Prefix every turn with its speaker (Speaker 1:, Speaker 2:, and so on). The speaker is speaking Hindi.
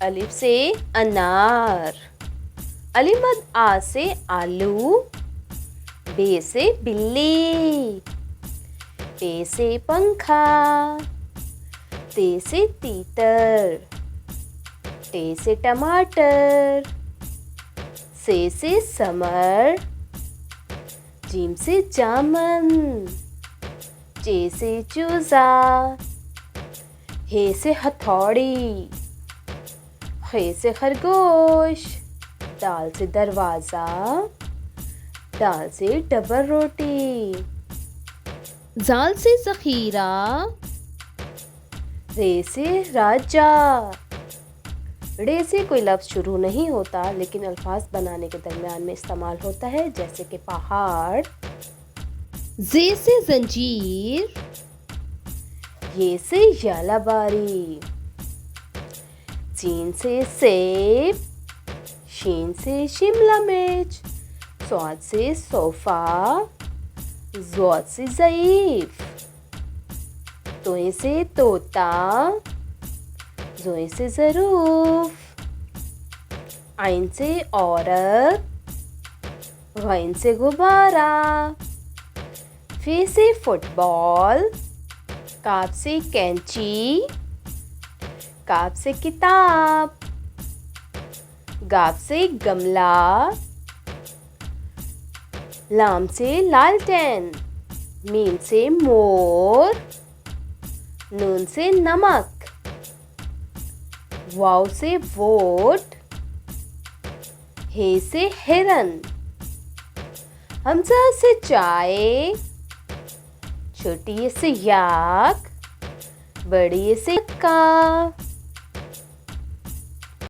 Speaker 1: अलिफ से अनार। अली मद आ से आलू। बे से बिल्ली। पे से पंखा। ते से तीतर। टे से टमाटर। से समर। जीम से जामन। चे से चूजा। हे से हथौड़ी। खे से खरगोश। दाल से दरवाज़ा। दाल से डबल रोटी।
Speaker 2: जाल से ज़ख़ीरा।
Speaker 1: रे से राजा। रे से कोई लफ्ज़ शुरू नहीं होता लेकिन अल्फाज बनाने के दरमियान में इस्तेमाल होता है, जैसे कि पहाड़।
Speaker 2: जे से ज़ंजीर।
Speaker 1: ये से यालाबारी। सीन से सेब। शीन से शिमला मिर्च। स्वाद से सोफ़ा। ज़ौद से ज़ईफ़। तोए से तोता। ज़ोए से ज़रूफ़। आइन से औरत। गैन से गुब्बारा। फे से फुटबॉल। काफ से कैंची। काफ से किताब। गाफ से गमला। लाम से लालटेन। मीम से मोर। नून से नमक। वाव से वोट। हे से हिरन। हमज़ा से चाय। छोटी से याक। बड़ी से का।